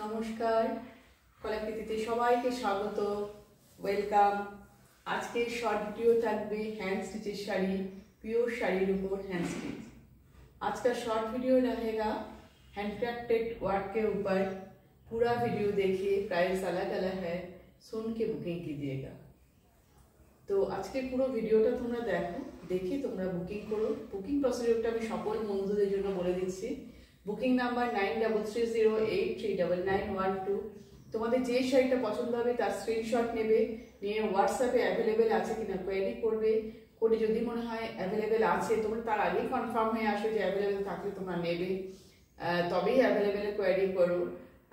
নমস্কার, কলাকৃতিতে সবাইকে স্বাগত, ওয়েলকাম। আজকে শর্ট ভিডিও থাকবে हैंड स्टिचेस শাড়ি, পিওর শাড়ির উপর हैंड स्टिच। आज का शॉर्ट वीडियो रहेगा हैंडक्राफ्टेड वर्क के ऊपर। पूरा वीडियो देखिए, प्राइस अलग अलग है, सुन के बुकिंग कीजिएगा। তো আজকে পুরো ভিডিওটা তোমরা দেখো, দেখে তোমরা বুকিং করো। বুকিং প্রসিডিউরটা আমি সকল বন্ধুদের জন্য বলে দিচ্ছি। Booking number 9330839912। তোমাদের যে শাড়িটা পছন্দ হবে তার স্ক্রিনশট নেবে, নিয়ে হোয়াটসঅ্যাপে অ্যাভেলেবেল আছে কিনা কোয়েরি করবে। করে যদি মনে হয় অ্যাভেলেবেল আছে, তোমরা তার আগেই কনফার্ম হয়ে আসো যে অ্যাভেলেবেল থাকলে তোমরা নেবে, তবেই অ্যাভেলেবেল কোয়েরি করো।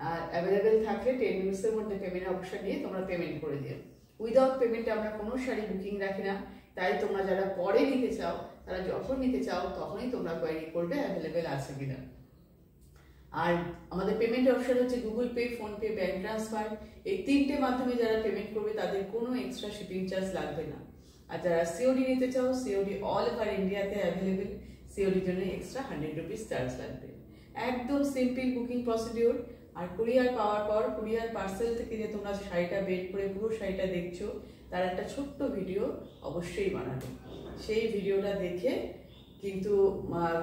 আর অ্যাভেলেবেল থাকলে 10 মিনিটসের মধ্যে পেমেন্ট অপশন নিয়ে তোমরা পেমেন্ট করে দিও। উইদাউট পেমেন্টে আমরা কোনো শাড়ি বুকিং রাখি না, তাই তোমরা যারা পরে নিতে চাও তারা যখন নিতে চাও তখনই তোমরা কোয়েরি করবে অ্যাভেলেবেল আছে কিনা। আর আমাদের পেমেন্ট অপশন হচ্ছে Google pay, PhonePe, bank transfer. এই তিনটে মাধ্যমে যারা পেমেন্ট করবে তাদের কোনো এক্সট্রা শিপিং চার্জ লাগবে না। আর যারা সিওডি নিতে চাও, সিওডি অল ওভার ইন্ডিয়াতে অ্যাভেলেবেল। সিওডির জন্য এক্সট্রা 100 রুপিস চার্জ লাগবে। একদম সিম্পল বুকিং প্রসিডিওর। আর কুরিয়ার পাওয়ার পর কুরিয়ার পার্সেল থেকে যে তোমরা শাড়িটা বের করে পুরো শাড়িটা দেখছো, তার একটা ছোট্ট ভিডিও অবশ্যই বানাবে। সেই ভিডিওটা দেখে কিন্তু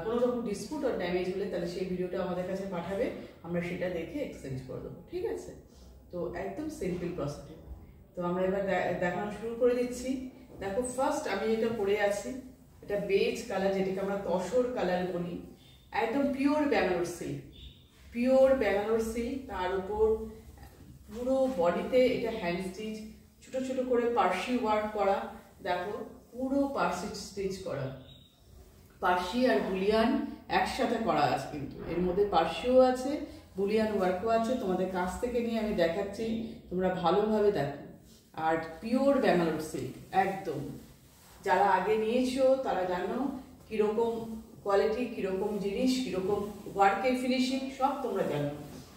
কোনো রকম ডিসপুট আর ড্যামেজ হলে তাহলে সেই ভিডিওটা আমাদের কাছে পাঠাবে, আমরা সেটা দেখে এক্সচেঞ্জ করে দেবো, ঠিক আছে? তো একদম সিম্পল প্রসিডিওর। তো আমরা এবার দেখানো শুরু করে দিচ্ছি। দেখো, ফার্স্ট আমি যেটা পরে আছি এটা বেজ কালার, যেটাকে আমরা তসর কালার বলি। একদম pure Bangalore silk, pure Bangalore silk. তার উপর পুরো বডিতে এটা হ্যান্ড স্টিচ, ছোট ছোট করে পার্সি ওয়ার্ক করা। দেখো, পুরো পার্সি স্টিচ করা, পার্সি আর বুলিয়ান একসাথে করা আছে। কিন্তু এর মধ্যে পার্সিও আছে, বুলিয়ান ওয়ার্কও আছে। তোমাদের কাছ থেকে নিয়ে আমি দেখাচ্ছি, তোমরা ভালোভাবে দেখো। আর পিওর ব্যাঙ্গালোর সিল্ক একদম। যারা আগে নিয়েছো তারা জানো কিরকম কোয়ালিটি, কিরকম জিনিস, কিরকম ওয়ার্কের ফিনিশিং সব তোমরা জানো,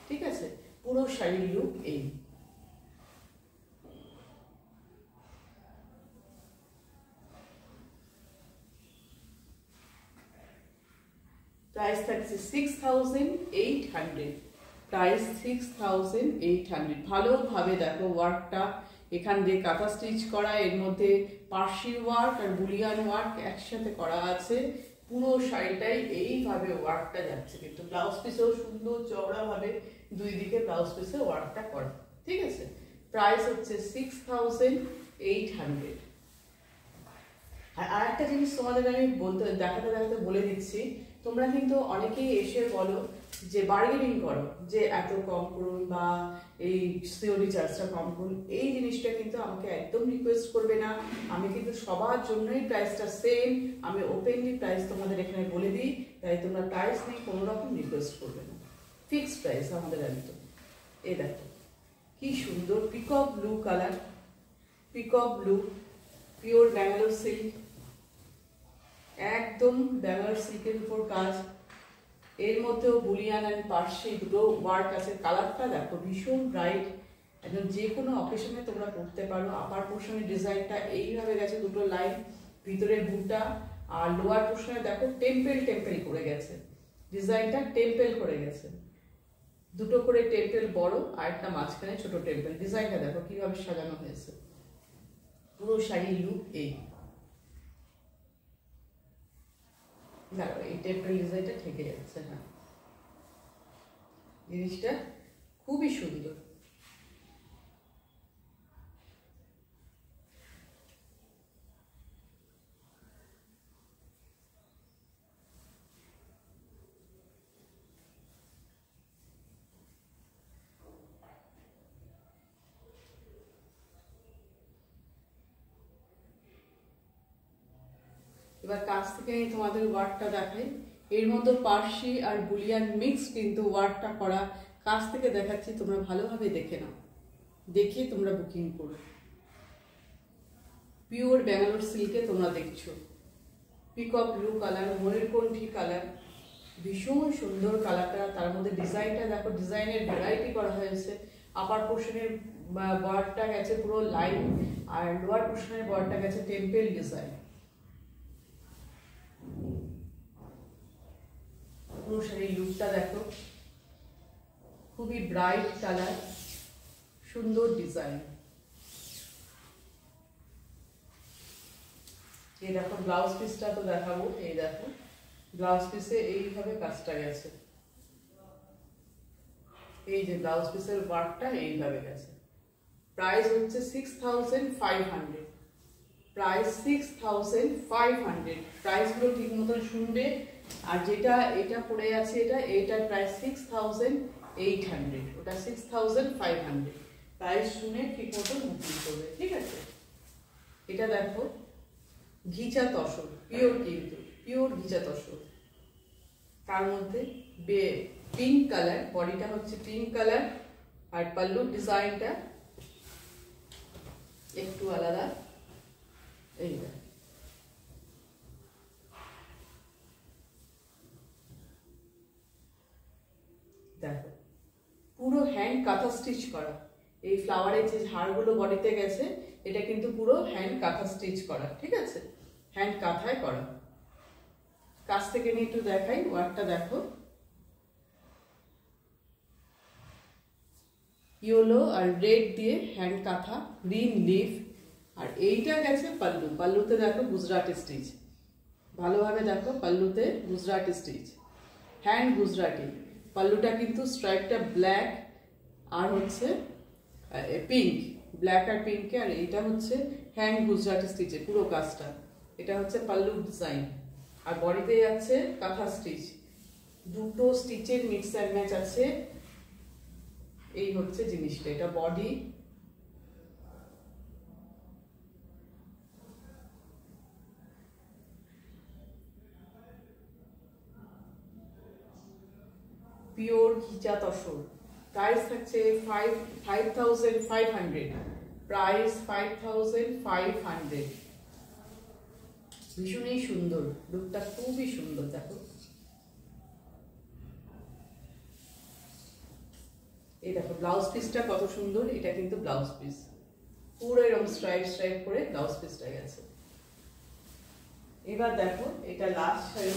ঠিক আছে? পুরো শাড়ির লুক এই। প্রাইস থাকছে 6800, প্রাইস 6800। ভালোভাবে দেখো ওয়ার্কটা, এখান দিয়ে কাঁথা স্টিচ করা, এর মধ্যে পার্সি ওয়ার্ক আর বুলিয়ান ওয়ার্ক একসাথে করা আছে। পুরো শাড়িটাই এইভাবে ওয়ার্কটা যাচ্ছে। কিন্তু ব্লাউজ পিসেও সুন্দর চওড়াভাবে দুই দিকে ব্লাউজ পিসে ওয়ার্কটা করা, ঠিক আছে? প্রাইস হচ্ছে 6800। আর একটা জিনিস তোমাদের আমি দেখাতে বলে দিচ্ছি, তোমরা কিন্তু অনেকেই এসে বলো যে বার্গেনিং করো, যে এত কম করুন বা এই সিওডি চার্জটা কম করুন। এই জিনিসটা কিন্তু আমাকে একদম রিকোয়েস্ট করবে না। আমি কিন্তু সবার জন্যই প্রাইসটা সেম, আমি ওপেনলি প্রাইস তোমাদের এখানে বলে দিই, তাই তোমরা প্রাইস নিয়ে কোনো রকম রিকোয়েস্ট করবে না। ফিক্সড প্রাইস আমাদের একদম। এই দেখো কি সুন্দর peacock blue colour, peacock blue, pure Bangalore silk, একদম ব্যাঙ্গালোর সিল্কের উপর কাজ। এর মধ্যেও বুলিয়ান অ্যান্ড পার্সি দুটো ওয়ার্ক আছে। কালারটা দেখো ভীষণ ব্রাইট, একদম যে কোনো অকেশনে তোমরা করতে পারো। আপার পোর্শনের ডিজাইনটা এইভাবে গেছে, দুটো লাইন, ভিতরে বুটা, আর লোয়ার পোর্শনে দেখো টেম্পেল টেম্পেল করে গেছে, ডিজাইনটা টেম্পেল করে গেছে। দুটো করে টেম্পেল বড় আর একটা মাঝখানে ছোট টেম্পেল। ডিজাইনটা দেখো কিভাবে সাজানো হয়েছে। পুরো শাড়ির লুক এই। দেখো এই টেম্পেল ডিজাইনটা থেকে যাচ্ছে, হ্যাঁ, জিনিসটা খুবই সুন্দর। এবার কাছ থেকে তোমাদের ওয়ার্কটা দেখাই। এর মধ্যে পার্সি আর বুলিয়ান মিক্স কিন্তু ওয়ার্কটা করা। কাছ থেকে দেখাচ্ছি, তোমরা ভালোভাবে দেখে নাও, দেখে তোমরা বুকিং করো। পিওর ব্যাঙ্গালোর সিল্কে তোমরা দেখছো, পিকক ব্লু কালার, ময়ূরকণ্ঠী কালার, ভীষণ সুন্দর কালারটা। তার মধ্যে ডিজাইনটা দেখো, ডিজাইনের ভ্যারাইটি করা হয়েছে। আপার পোর্শনের বর্ডারটা গেছে পুরো লাইন, আর লোয়ার পোর্শনের বর্ডারটা গেছে টেম্পেল ডিজাইন। পুরো শাড়ির লুকটা দেখো, খুবই ব্রাইট কালার, সুন্দর ডিজাইন। এই দেখো ব্লাউজ পিসটা তো দেখাবো। এই দেখো ব্লাউজ পিসে এইভাবে কাজটা গেছে, এই যে ব্লাউজ পিসের ওয়ার্কটা এইভাবে গেছে। প্রাইস হচ্ছে 6500, প্রাইস 6500। প্রাইসগুলো ঠিক মতন শুনবে। আর যেটা এটা পড়ে আছে এটার প্রাইস 6800, ওটা 6500। প্রাইস শুনে ঠিক মতন বুকিং করবে, ঠিক আছে? এটা দেখো ঘিচা তসর, পিওর, কিন্তু পিওর ঘিচা তসর। তার মধ্যে পিঙ্ক কালার, বডিটা হচ্ছে পিঙ্ক কালার, আর পাল্লুর ডিজাইনটা একটু আলাদা। এইটা দেখো পুরো হ্যান্ড কাঁথা স্টিচ করা। এই ফ্লাওয়ারের যে ঝাড়গুলো বডিতে গেছে এটা কিন্তু পুরো হ্যান্ড কাঁথা স্টিচ করা, ঠিক আছে? হ্যান্ড কাঁথায় করা। কাছ থেকে নিয়ে একটু দেখাই, ওয়ার্কটা দেখো। ইয়েলো আর রেড দিয়ে হ্যান্ড কাঁথা, গ্রিন লিফ। আর এইটা গেছে পাল্লু, পাল্লুতে দেখো গুজরাটি স্টিচ, ভালোভাবে দেখো পাল্লুতে গুজরাটি স্টিচ, হ্যান্ড গুজরাটি। পাল্লুটা কিন্তু স্ট্রাইপটা ব্ল্যাক আর হচ্ছে পিঙ্ক, ব্ল্যাক আর পিঙ্কে। আর এইটা হচ্ছে হ্যান্ড গুজরাটি স্টিচে পুরো কাজটা। এটা হচ্ছে পাল্লুর ডিজাইন। আর বডিতে যাচ্ছে কাঁথা স্টিচ, দুটো স্টিচের মিক্স অ্যান্ড ম্যাচ আছে। এই হচ্ছে জিনিসটা, এটা body. Pure ghicha tussar. Price থাকছে 5500, প্রাইস 5500। ভীষণই সুন্দর, লুকটা খুবই সুন্দর। দেখো এই দেখো ব্লাউজ পিসটা কত সুন্দর। এটা কিন্তু ব্লাউজ পিস পুরো এরকম স্ট্রাইপ স্ট্রাইপ করে ব্লাউজ পিসটা গেছে। এবার দেখো এটা লাস্ট শাড়ি,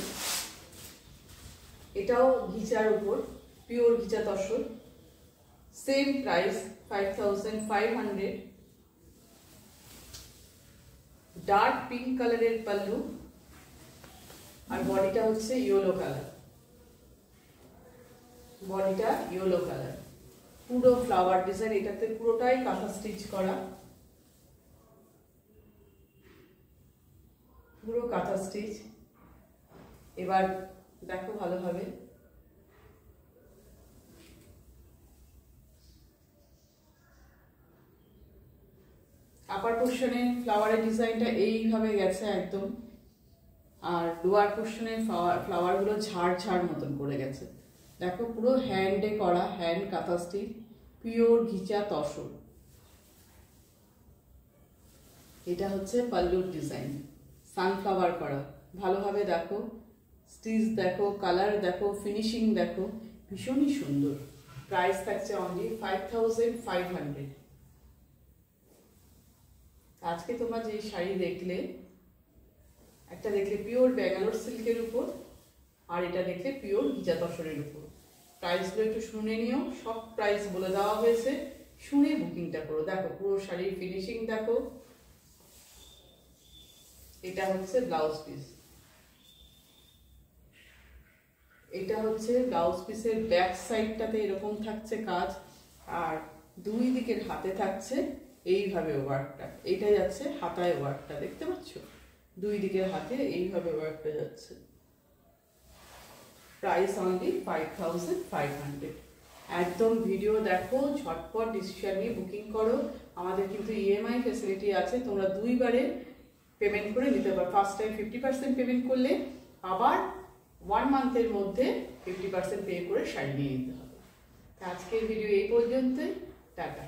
এটাও ঘিচার উপর, pure ghicha tussar. Same price 5500। Dark pink কালারের পাল্লু, আর বডিটা হচ্ছে ইয়েলো কালার, বডিটা ইয়েলো কালার। পুরো ফ্লাওয়ার ডিজাইন, এটাতে পুরোটাই কাঁথা স্টিচ করা, পুরো কাঁথা স্টিচ। এবার দেখো ভালোভাবে, আপার পোর্শনে ফ্লাওয়ারের ডিজাইনটা এইভাবে গেছে একদম, আর লোয়ার পোর্শনে ফ্লাওয়ারগুলো ঝাড় ঝাড় মতন করে গেছে। দেখো পুরো হ্যান্ডে করা, হ্যান্ড কাঁথা স্টিচ, পিওর ঘিচা তসর। এটা হচ্ছে পাল্লুর ডিজাইন, সানফ্লাওয়ার করা। ভালোভাবে দেখো, স্টিচ দেখো, কালার দেখো, ফিনিশিং দেখো, ভীষণই সুন্দর। প্রাইস থাকছে অনলি 5500। আজকে তোমরা যে শাড়ি দেখলে, একটা দেখলে পিওর ব্যাঙ্গালোর সিল্কের উপর, আর এটা দেখলে পিওর ঘিচা তসরের উপর। প্রাইসগুলো একটু শুনে নিও, সব প্রাইস বলে দেওয়া হয়েছে, শুনে বুকিংটা করো। দেখো পুরো শাড়ির ফিনিশিং দেখো। এটা হচ্ছে ব্লাউজ পিস, এটা হচ্ছে ব্লাউজ পিসের ব্যাক সাইডটাতে এরকম থাকছে কাজ, আর দুই দিকের হাতে থাকছে এইভাবে ওয়ার্কটা। এইটা যাচ্ছে হাতায় ওয়ার্কটা, দেখতে পাচ্ছ? দুই দিকের হাতে এইভাবে ওয়ার্কটা যাচ্ছে। Price only 5500। একদম ভিডিও দেখো, ঝটপট ডিসিশন নিয়ে বুকিং করো। আমাদের কিন্তু ইএমআই ফেসিলিটি আছে, তোমরা দুইবারে পেমেন্ট করে নিতে পারো। ফার্স্ট টাইম 50% পেমেন্ট করলে আবার 1 মান্থের মধ্যে 50% পে করে শাড়ি নিয়ে নিতে হবে। আজকের ভিডিও এই পর্যন্তই, টাটা।